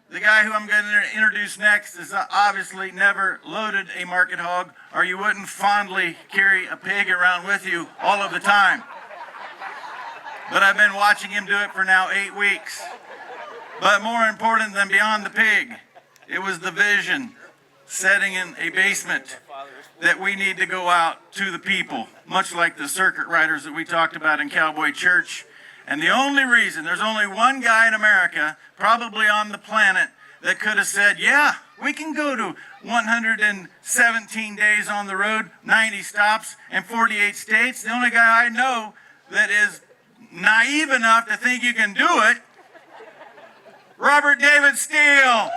The guy who I'm going to introduce next is obviously never loaded a market hog, or you wouldn't fondly carry a pig around with you all of the time. But I've been watching him do it for now 8 weeks. But more important than beyond the pig, it was the vision, setting in a basement, that we need to go out to the people, much like the circuit riders that we talked about in Cowboy Church. And the only reason, there's only one guy in America, probably on the planet, that could have said, yeah, we can go to 117 days on the road, 90 stops, and 48 states. The only guy I know that is naive enough to think you can do it, Robert David Steele.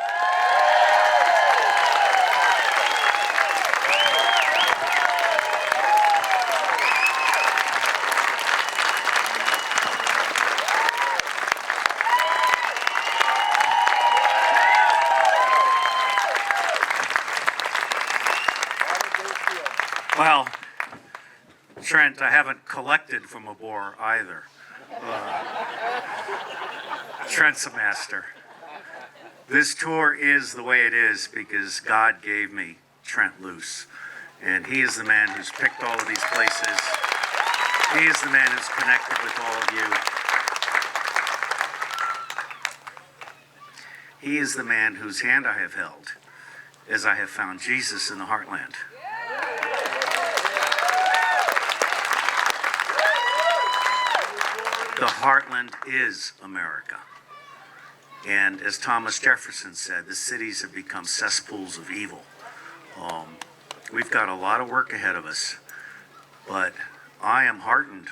Well, Trent, I haven't collected from a boar either. Trent's a master. This tour is the way it is because God gave me Trent Luce. And he is the man who's picked all of these places. He is the man who's connected with all of you. He is the man whose hand I have held as I have found Jesus in the heartland. The heartland is America. And as Thomas Jefferson said, the cities have become cesspools of evil. We've got a lot of work ahead of us, but I am heartened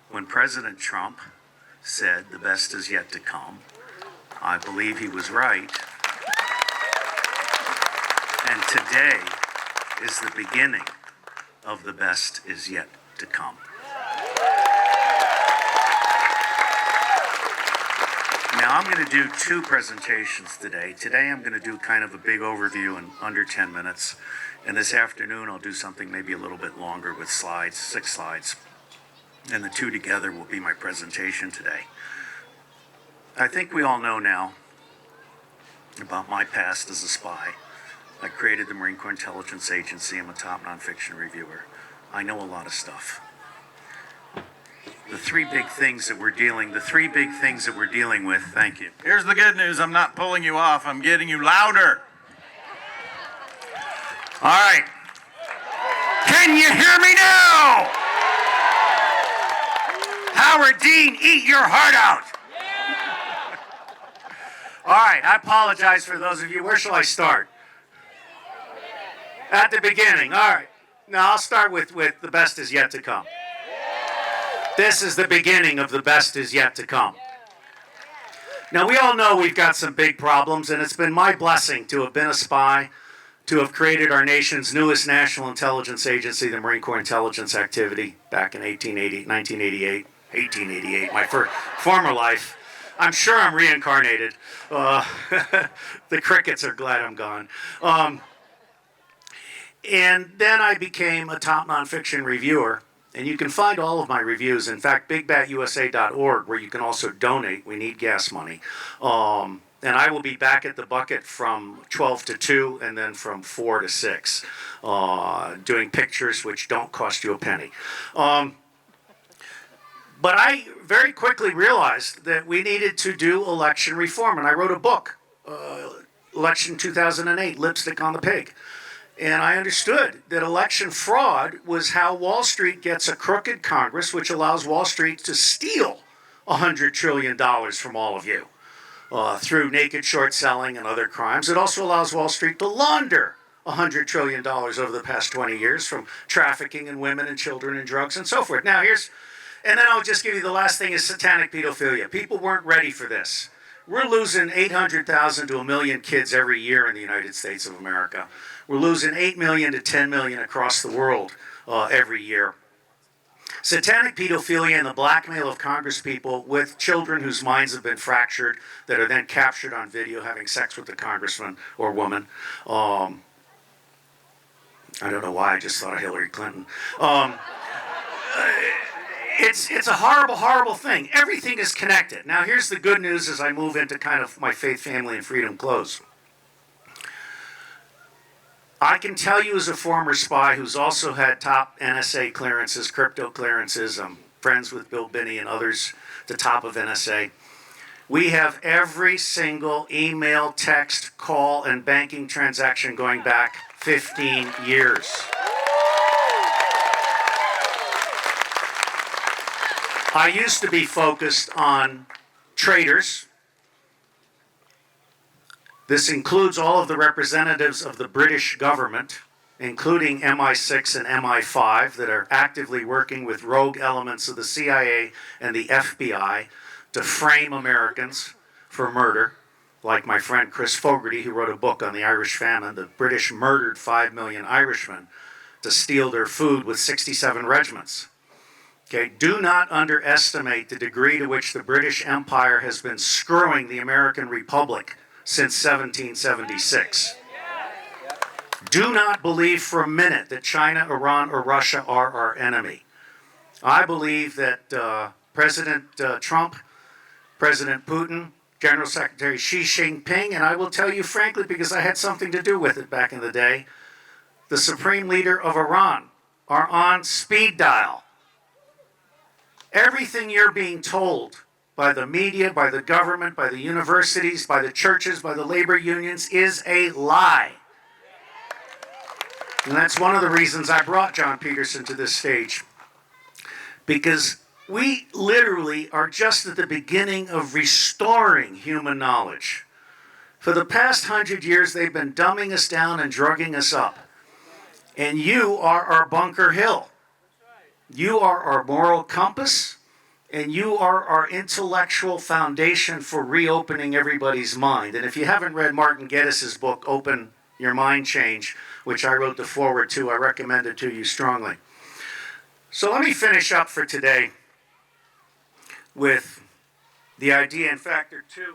when President Trump said the best is yet to come. I believe he was right. And today is the beginning of the best is yet to come. Now, I'm going to do 2 presentations today. Today, I'm going to do kind of a big overview in under 10 minutes. And this afternoon, I'll do something maybe a little bit longer with slides, 6 slides. And the 2 together will be my presentation today. I think we all know now about my past as a spy. I created the Marine Corps Intelligence Agency. I'm a top nonfiction reviewer. I know a lot of stuff. The three big things that we're dealing with, thank you. Here's the good news. I'm not pulling you off. I'm getting you louder. All right. Can you hear me now? Howard Dean, eat your heart out. All right, I apologize for those of you. Where shall I start? At the beginning. All right. Now I'll start with the best is yet to come. This is the beginning of the best is yet to come. Now, we all know we've got some big problems, and it's been my blessing to have been a spy, to have created our nation's newest national intelligence agency, the Marine Corps Intelligence Activity, back in 1888, my former life. I'm sure I'm reincarnated. The crickets are glad I'm gone. And then I became a top nonfiction reviewer. And you can find all of my reviews. In fact, bigbatusa.org, where you can also donate. We need gas money. And I will be back at the bucket from 12 to 2 and then from 4 to 6, doing pictures which don't cost you a penny. But I very quickly realized that we needed to do election reform. And I wrote a book, Election 2008, Lipstick on the Pig. And I understood that election fraud was how Wall Street gets a crooked Congress, which allows Wall Street to steal $100 trillion from all of you through naked short selling and other crimes. It also allows Wall Street to launder $100 trillion over the past 20 years from trafficking in women and children and drugs and so forth. Now and then I'll just give you the last thing is satanic pedophilia. People weren't ready for this. We're losing 800,000 to 1 million kids every year in the United States of America. We're losing 8 million to 10 million across the world every year. Satanic pedophilia and the blackmail of congresspeople with children whose minds have been fractured that are then captured on video having sex with the congressman or woman. I don't know why I just thought of Hillary Clinton. it's a horrible, horrible thing. Everything is connected. Now, here's the good news as I move into kind of my faith, family, and freedom close. I can tell you as a former spy who's also had top NSA clearances, crypto clearances, I'm friends with Bill Binney and others, the top of NSA. We have every single email, text, call, and banking transaction going back 15 years. I used to be focused on traders. This includes all of the representatives of the British government, including MI6 and MI5, that are actively working with rogue elements of the CIA and the FBI to frame Americans for murder, like my friend Chris Fogarty, who wrote a book on the Irish famine. The British murdered 5 million Irishmen to steal their food with 67 regiments. Okay, do not underestimate the degree to which the British Empire has been screwing the American Republic since 1776. Do not believe for a minute that China, Iran, or Russia are our enemy. I believe that President Trump, President Putin, General Secretary Xi Jinping, and I will tell you frankly because I had something to do with it back in the day, the Supreme Leader of Iran are on speed dial. Everything you're being told by the media, by the government, by the universities, by the churches, by the labor unions is a lie. And that's one of the reasons I brought John Peterson to this stage. Because we literally are just at the beginning of restoring human knowledge. For the past 100 years, they've been dumbing us down and drugging us up. And you are our Bunker Hill. You are our moral compass, and you are our intellectual foundation for reopening everybody's mind. And if you haven't read Martin Geddes' book, Open Your Mind Change, which I wrote the foreword to, I recommend it to you strongly. So let me finish up for today with the idea in Factor 2.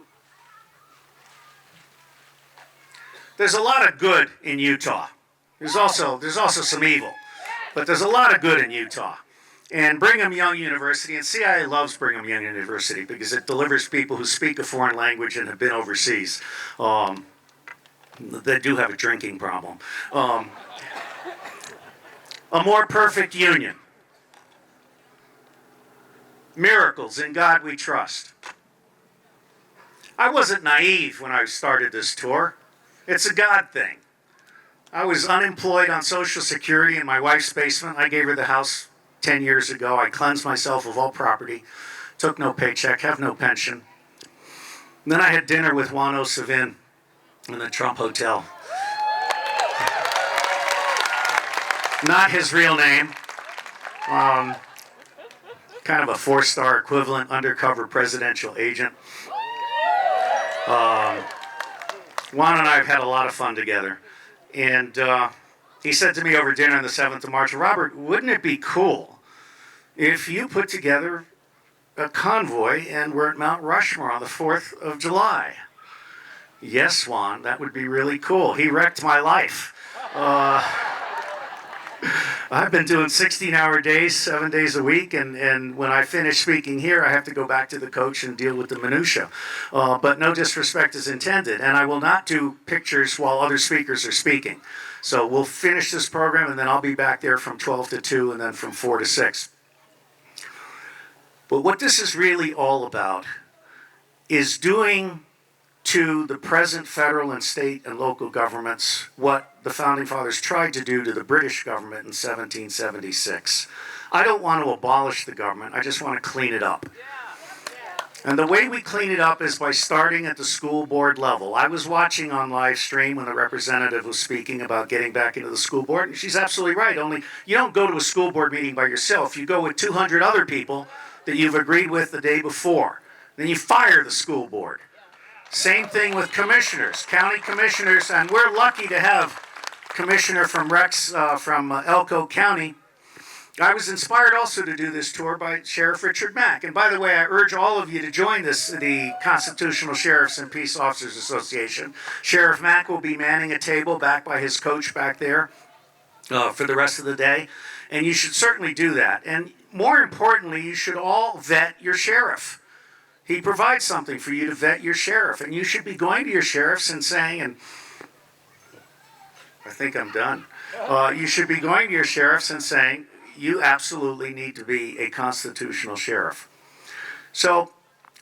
There's a lot of good in Utah. There's also some evil, but there's a lot of good in Utah. And Brigham Young University, and CIA loves Brigham Young University because it delivers people who speak a foreign language and have been overseas. They do have a drinking problem. A more perfect union. Miracles, in God we trust. I wasn't naive when I started this tour. It's a God thing. I was unemployed on Social Security in my wife's basement. I gave her the house 10 years ago. I cleansed myself of all property, took no paycheck, have no pension. And then I had dinner with Juan O. Savin in the Trump Hotel. Not his real name. Kind of a 4-star equivalent undercover presidential agent. Juan and I have had a lot of fun together. And he said to me over dinner on the 7th of March, Robert, wouldn't it be cool if you put together a convoy and we're at Mount Rushmore on the 4th of July? Yes, Juan, that would be really cool. He wrecked my life. I've been doing 16-hour days, 7 days a week, and when I finish speaking here, I have to go back to the coach and deal with the minutia. But no disrespect is intended, and I will not do pictures while other speakers are speaking. So we'll finish this program, and then I'll be back there from 12 to 2, and then from 4 to 6. But what this is really all about is doing to the present federal and state and local governments what the Founding Fathers tried to do to the British government in 1776. I don't want to abolish the government, I just want to clean it up. And the way we clean it up is by starting at the school board level. I was watching on live stream when the representative was speaking about getting back into the school board, and she's absolutely right. Only you don't go to a school board meeting by yourself. You go with 200 other people that you've agreed with the day before. Then you fire the school board. Same thing with commissioners, county commissioners, and we're lucky to have commissioner from Elko County. I was inspired also to do this tour by Sheriff Richard Mack. And by the way, I urge all of you to join the Constitutional Sheriffs and Peace Officers Association. Sheriff Mack will be manning a table back by his coach back there for the rest of the day. And you should certainly do that. And more importantly, you should all vet your sheriff. He provides something for you to vet your sheriff. And you should be going to your sheriffs and saying, and I think I'm done. You should be going to your sheriffs and saying, you absolutely need to be a constitutional sheriff. So,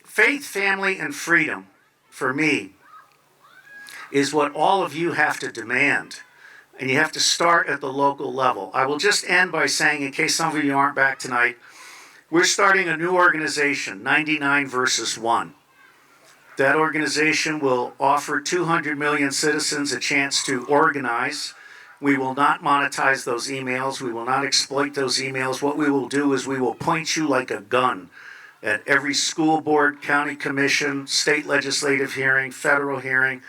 faith, family, and freedom, for me, is what all of you have to demand. And you have to start at the local level. I will just end by saying, in case some of you aren't back tonight, we're starting a new organization, 99 versus 1. That organization will offer 200 million citizens a chance to organize. We will not monetize those emails. We will not exploit those emails. What we will do is we will point you like a gun at every school board, county commission, state legislative hearing, federal hearing.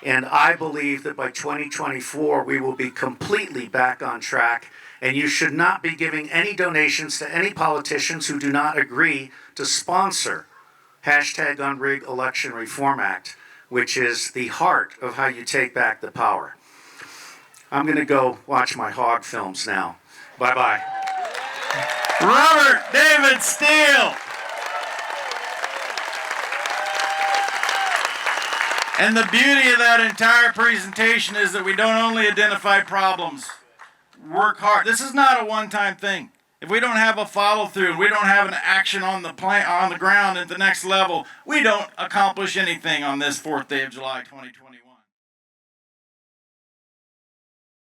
And I believe that by 2024, we will be completely back on track. And you should not be giving any donations to any politicians who do not agree to sponsor #Unrig Election Reform Act, which is the heart of how you take back the power. I'm going to go watch my hog films now. Bye-bye. Robert David Steele. And the beauty of that entire presentation is that we don't only identify problems, work hard. This is not a one-time thing. If we don't have a follow-through, we don't have an action on the ground at the next level, we don't accomplish anything on this 4th day of July 2021.